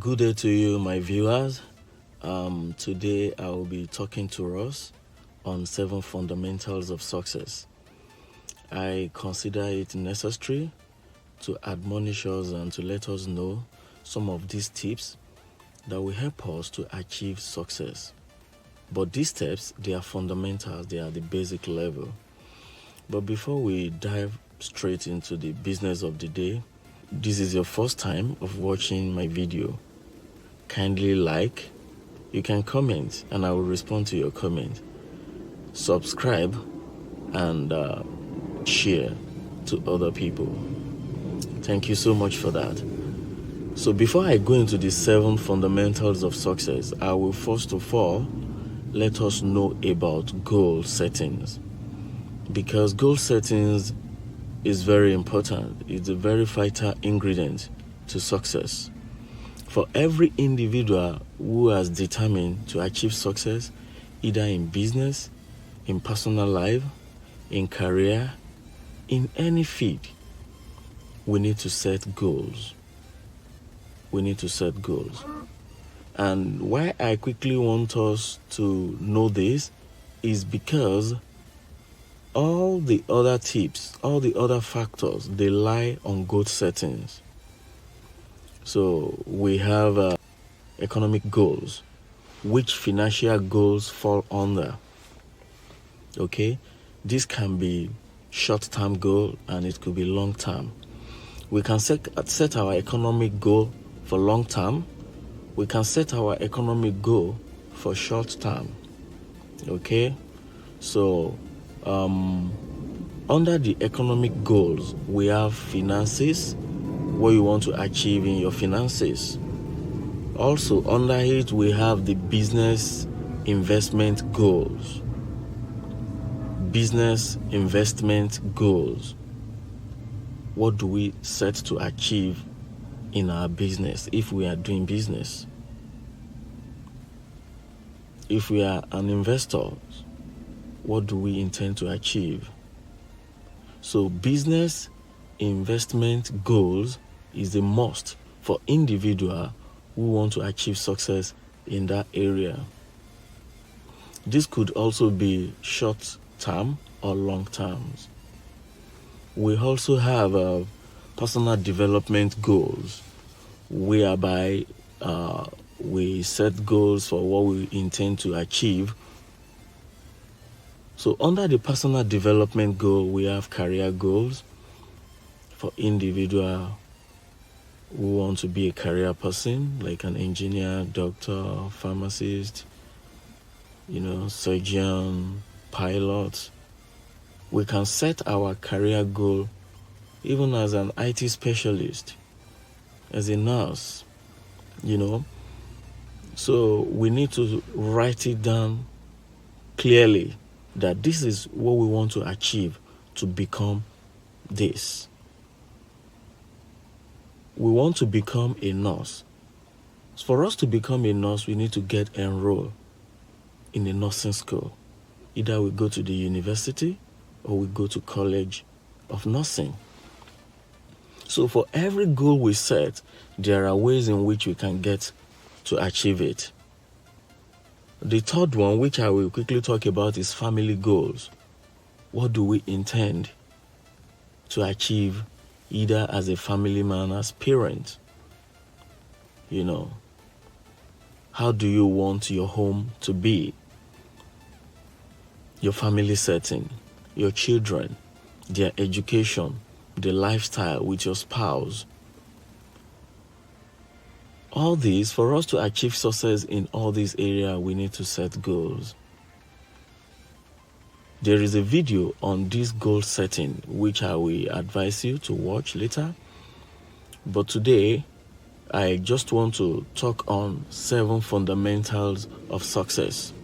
Good day to you, my viewers. Today I will be talking to us on 7 fundamentals of success. I consider it necessary to admonish us and to let us know some of these tips that will help us to achieve success. But these steps, they are fundamentals, they are the basic level. But before we dive straight into the business of the day, this is your first time of watching my video, kindly like, you can comment and I will respond to your comment. Subscribe and share to other people. Thank you so much for that. So before I go into the 7 fundamentals of success, I will first of all let us know about goal settings, because goal settings is very important. It's a very vital ingredient to success. For every individual who has determined to achieve success, either in business, in personal life, in career, in any field, we need to set goals. We need to set goals. And why I quickly want us to know this is because all the other tips, all the other factors, they lie on goal settings. So we have economic goals, which financial goals fall under. Okay, this can be short-term goal and it could be long-term. We can set our economic goal for long-term. We can set our economic goal for short-term. Okay, so under the economic goals, we have finances, what you want to achieve in your finances. Also under it, we have the business investment goals. Business investment goals. What do we set to achieve in our business if we are doing business? If we are an investor, what do we intend to achieve? So business investment goals is a must for individuals who want to achieve success in that area. This could also be short term or long terms. We also have personal development goals, whereby we set goals for what we intend to achieve. So under the personal development goal, we have career goals for individual who want to be a career person, like an engineer, doctor, pharmacist, surgeon, pilot. We can set our career goal even as an IT specialist, as a nurse, So we need to write it down clearly that this is what we want to achieve to become this. We want to become a nurse. For us to become a nurse, we need to get enrolled in a nursing school. Either we go to the university or we go to college of nursing. So for every goal we set, there are ways in which we can get to achieve it. The third one, which I will quickly talk about, is family goals. What do we intend to achieve either as a family man, as parent? How do you want your home to be? Your family setting, your children, their education, the lifestyle with your spouse. All these, for us to achieve success in all these areas, we need to set goals. There is a video on this goal setting, which I will advise you to watch later. But today, I just want to talk on 7 fundamentals of success.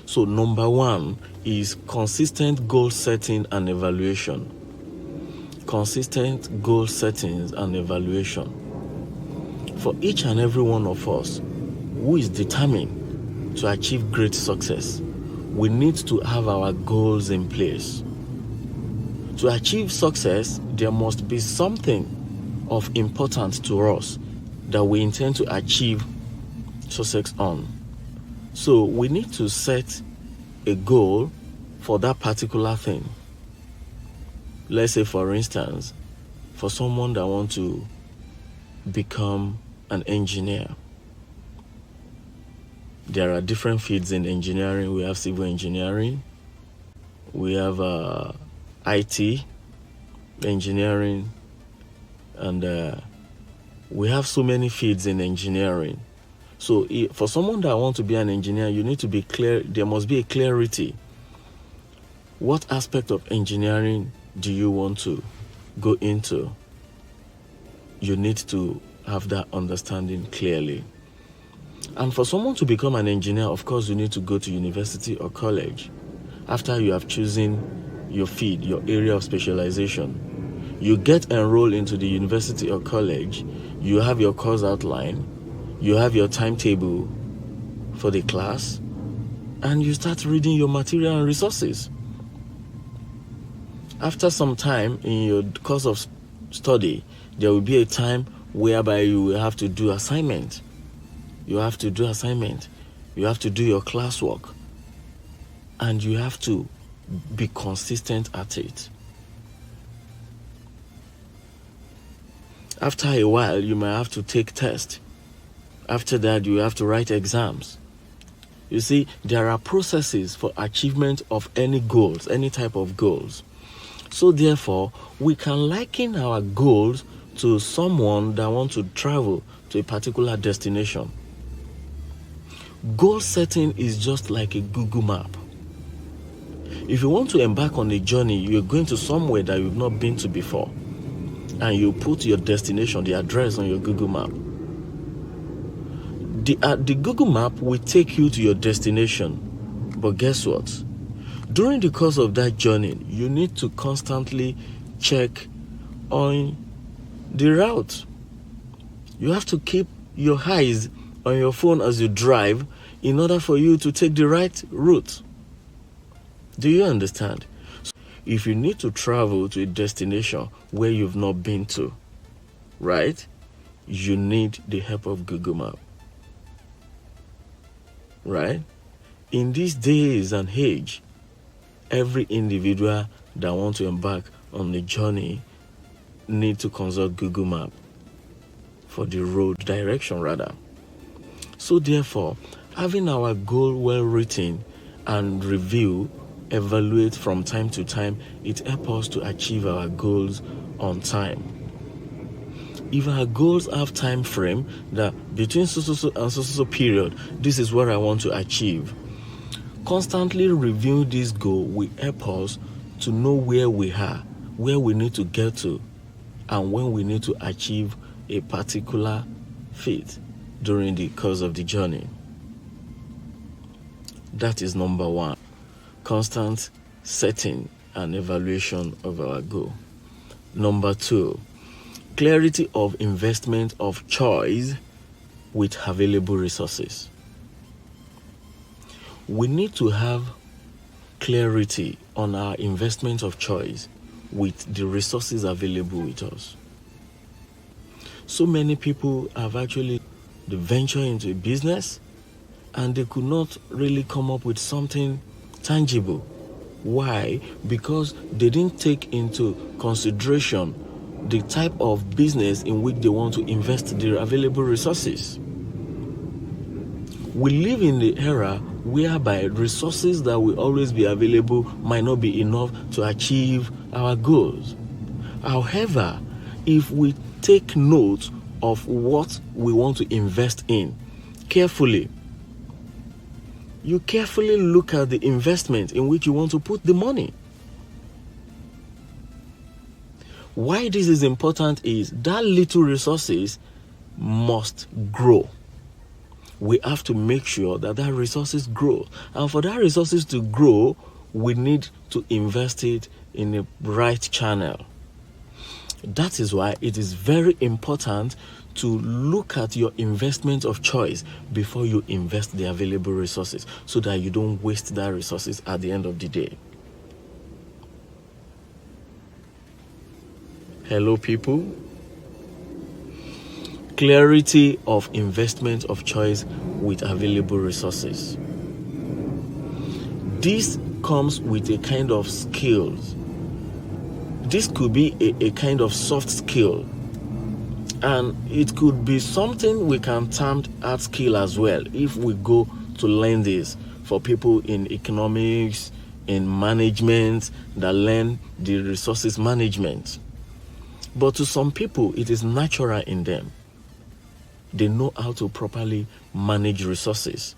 So number 1 is consistent goal setting and evaluation. Consistent goal settings and evaluation. For each and every one of us who is determined to achieve great success, we need to have our goals in place. To achieve success, there must be something of importance to us that we intend to achieve success on. So we need to set a goal for that particular thing. Let's say, for instance, for someone that wants to become an engineer, there are different fields in engineering. We have civil engineering, we have IT engineering, and we have so many fields in engineering. So for someone that wants to be an engineer, you need to be clear. There must be a clarity. What aspect of engineering do you want to go into? You need to have that understanding clearly. And for someone to become an engineer, of course, you need to go to university or college. After you have chosen your field, your area of specialization, you get enrolled into the university or college. You have your course outline, you have your timetable for the class, and you start reading your material and resources. After some time in your course of study, there will be a time whereby you will have to do assignment. You have to do assignment. You have to do your classwork. And you have to be consistent at it. After a while, you might have to take tests. After that, you have to write exams. You see, there are processes for achievement of any goals, any type of goals. So therefore, we can liken our goals to someone that wants to travel to a particular destination. Goal setting is just like a Google map. If you want to embark on a journey, you're going to somewhere that you've not been to before, and you put your destination, the address on your Google map. The Google map will take you to your destination, but guess what? During the course of that journey, you need to constantly check on the route. You have to keep your eyes on your phone as you drive in order for you to take the right route. Do you understand? So if you need to travel to a destination where you've not been to, right, you need the help of Google Map. Right? In these days and age, every individual that wants to embark on a journey need to consult Google Map for the road direction rather. So therefore, having our goal well written and review, evaluate from time to time, it helps us to achieve our goals on time. If our goals have time frame that between so and so period, this is what I want to achieve. Constantly review this goal will help us to know where we are, where we need to get to, and when we need to achieve a particular feat during the course of the journey. That is number one. Constant setting and evaluation of our goal. Number two, clarity of investment of choice with available resources. We need to have clarity on our investment of choice with the resources available with us. So many people have actually ventured into a business and they could not really come up with something tangible. Why? Because they didn't take into consideration the type of business in which they want to invest their available resources. We live in the era whereby resources that will always be available might not be enough to achieve our goals. However, if we take note of what we want to invest in carefully, you carefully look at the investment in which you want to put the money. Why this is important is that little resources must grow. We have to make sure that resources grow. And for that resources to grow, we need to invest it in a right channel. That is why it is very important to look at your investment of choice before you invest the available resources, so that you don't waste that resources at the end of the day. Hello, people. Clarity of investment of choice with available resources. This comes with a kind of skills. This could be a kind of soft skill, and it could be something we can term hard skill as well if we go to learn this for people in economics, in management, that learn the resources management. But to some people, it is natural in them. They know how to properly manage resources.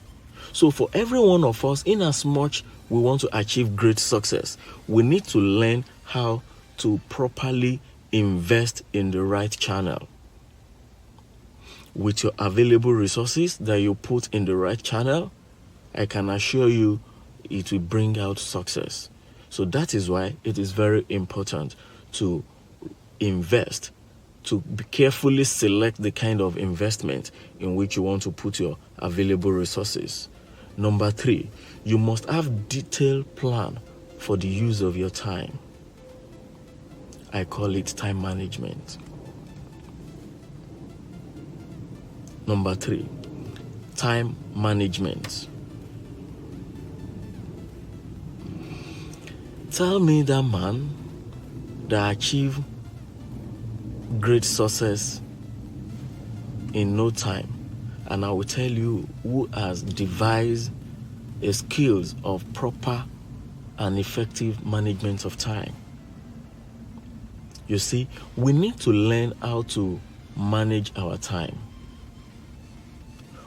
So for every one of us, in as much we want to achieve great success, we need to learn how to properly invest in the right channel. With your available resources that you put in the right channel, I can assure you it will bring out success. So that is why it is very important to invest, to be carefully select the kind of investment in which you want to put your available resources. Number 3, you must have detailed plan for the use of your time. I call it time management. Number 3, time management. Tell me that man that achieved great success in no time, and I will tell you who has devised a skills of proper and effective management of time. You see, we need to learn how to manage our time.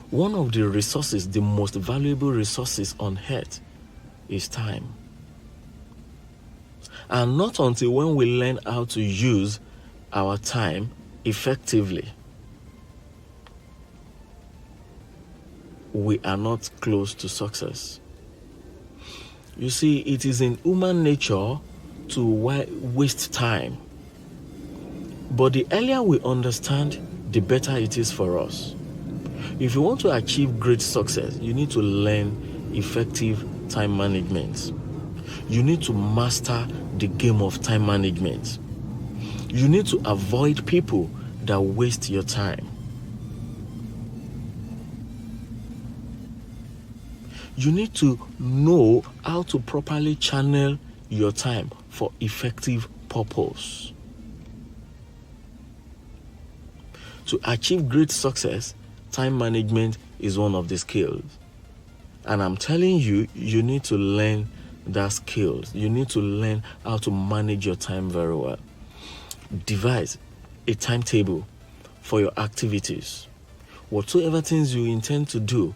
One of the resources, the most valuable resources on earth, is time. And not until when we learn how to use our time effectively, we are not close to success. You see, it is in human nature to waste time. But the earlier we understand, the better it is for us. If you want to achieve great success, you need to learn effective time management. You need to master the game of time management. You need to avoid people that waste your time. You need to know how to properly channel your time for effective purpose. To achieve great success, time management is one of the skills. And I'm telling you, you need to learn that skills. You need to learn how to manage your time very well. Devise a timetable for your activities. Whatsoever things you intend to do,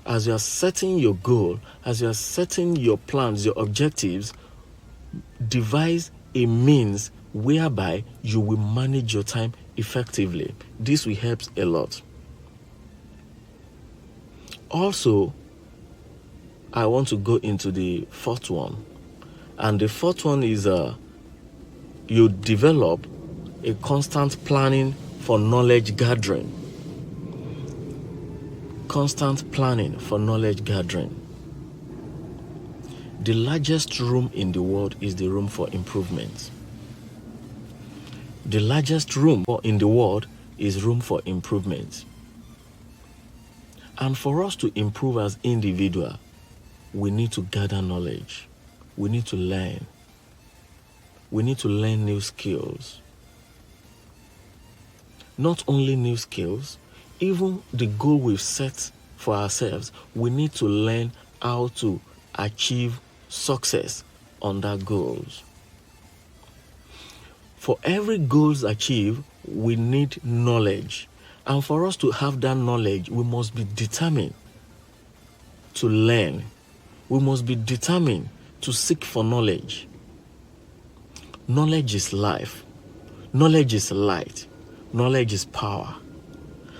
as you are setting your goal, as you are setting your plans, your objectives, devise a means whereby you will manage your time effectively. This will help a lot. Also, I want to go into the fourth one. And the fourth one is you develop a constant planning for knowledge gathering. Constant planning for knowledge gathering. The largest room in the world is the room for improvement. The largest room in the world is room for improvement. And for us to improve as individuals, we need to gather knowledge. We need to learn. We need to learn new skills. Not only new skills, even the goal we've set for ourselves, we need to learn how to achieve success on that goals. For every goals achieved, we need knowledge. And for us to have that knowledge, we must be determined to learn. We must be determined to seek for knowledge. Knowledge is life. Knowledge is light. Knowledge is power.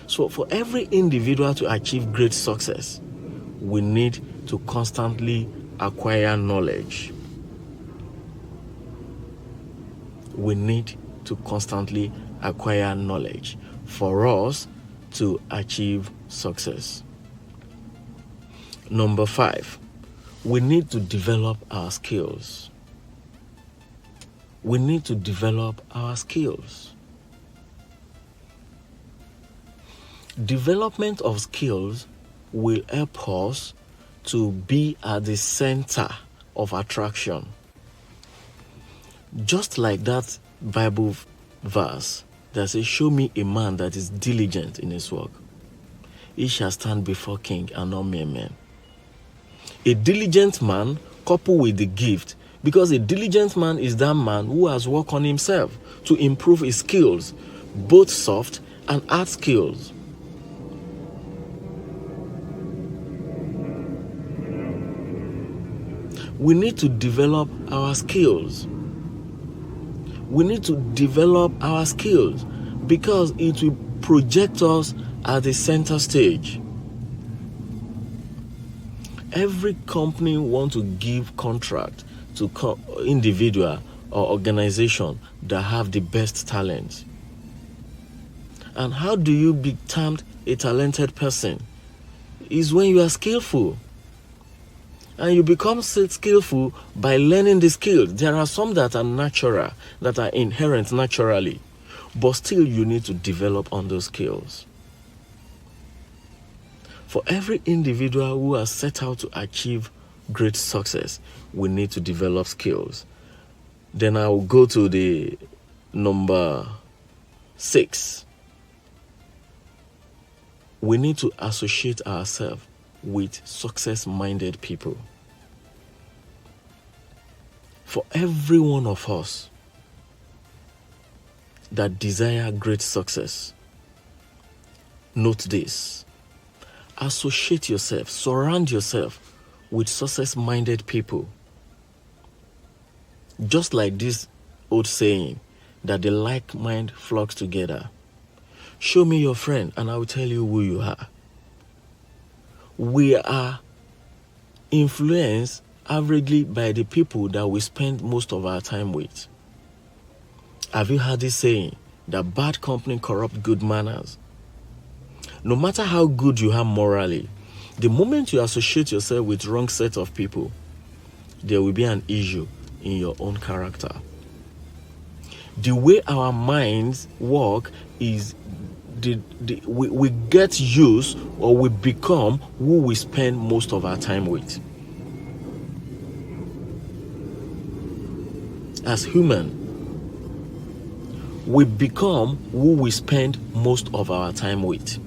So for every individual to achieve great success, we need to constantly acquire knowledge. We need to constantly acquire knowledge for us to achieve success. Number 5, we need to develop our skills. We need to develop our skills. Development of skills will help us to be at the center of attraction. Just like that Bible verse that says, show me a man that is diligent in his work. He shall stand before king and not mere men. A diligent man coupled with the gift, because a diligent man is that man who has worked on himself to improve his skills, both soft and hard skills. We need to develop our skills. We need to develop our skills because it will project us at the center stage. Every company wants to give contract to individual or organization that have the best talent. And how do you be termed a talented person? Is when you are skillful. And you become skillful by learning the skills. There are some that are natural, that are inherent naturally, but still you need to develop on those skills. For every individual who has set out to achieve great success, we need to develop skills. Then I will go to the number 6. We need to associate ourselves with success-minded people. For every one of us that desire great success, note this. Associate yourself, surround yourself with success-minded people. Just like this old saying that the like mind flocks together. Show me your friend and I will tell you who you are. We are influenced averagely by the people that we spend most of our time with. Have you heard this saying that bad company corrupt good manners? No matter how good you are morally, the moment you associate yourself with wrong set of people, there will be an issue in your own character. The way our minds work is we get used or we become who we spend most of our time with. As human, we become who we spend most of our time with.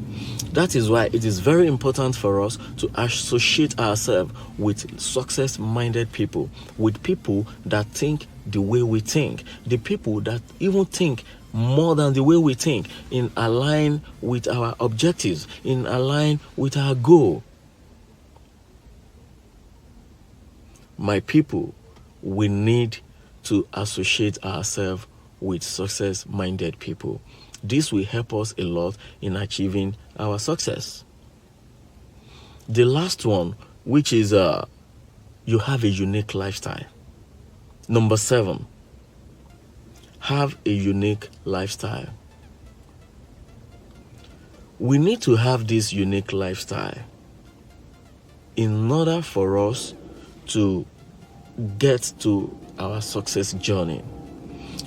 That is why it is very important for us to associate ourselves with success-minded people, with people that think the way we think, the people that even think more than the way we think, in align with our objectives, in align with our goal. My people, we need to associate ourselves with success-minded people. This will help us a lot in achieving our success. The last one, which is you have a unique lifestyle. Number 7, have a unique lifestyle. We need to have this unique lifestyle in order for us to get to our success journey.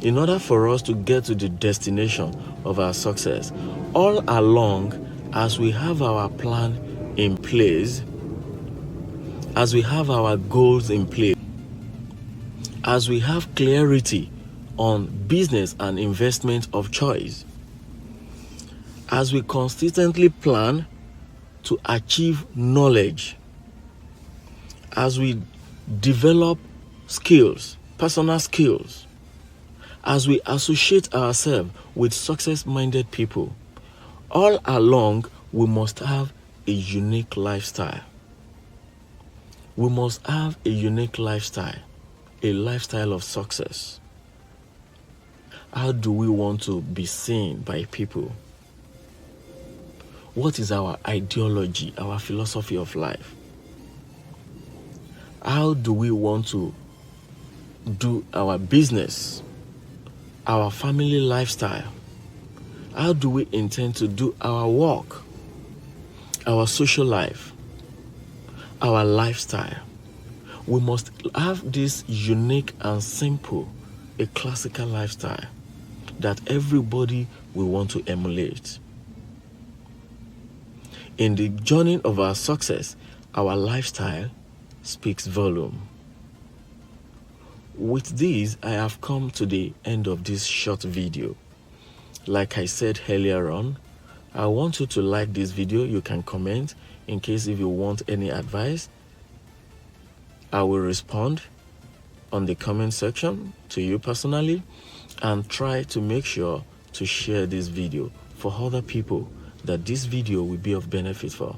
In order for us to get to the destination of our success, all along, as we have our plan in place, as we have our goals in place, as we have clarity on business and investment of choice, as we consistently plan to achieve knowledge, as we develop skills, personal skills, as we associate ourselves with success-minded people, all along we must have a unique lifestyle. We must have a unique lifestyle, a lifestyle of success. How do we want to be seen by people? What is our ideology, our philosophy of life? How do we want to do our business, our family lifestyle? How do we intend to do our work, our social life, our lifestyle? We must have this unique and simple, a classical lifestyle that everybody will want to emulate. In the journey of our success, our lifestyle speaks volume. With this, I have come to the end of this short video. Like I said earlier on, I want you to like this video. You can comment in case if you want any advice. I will respond on the comment section to you personally, and try to make sure to share this video for other people that this video will be of benefit for.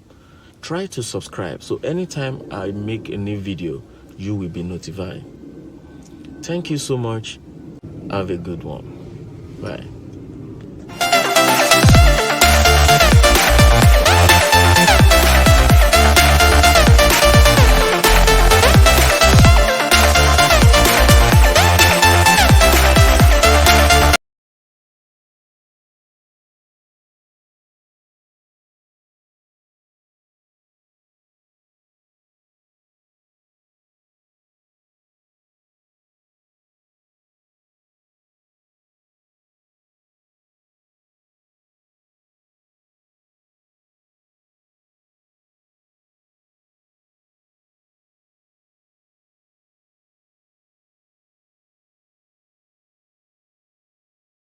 Try to subscribe so anytime I make a new video, you will be notified. Thank you so much. Have a good one. Bye.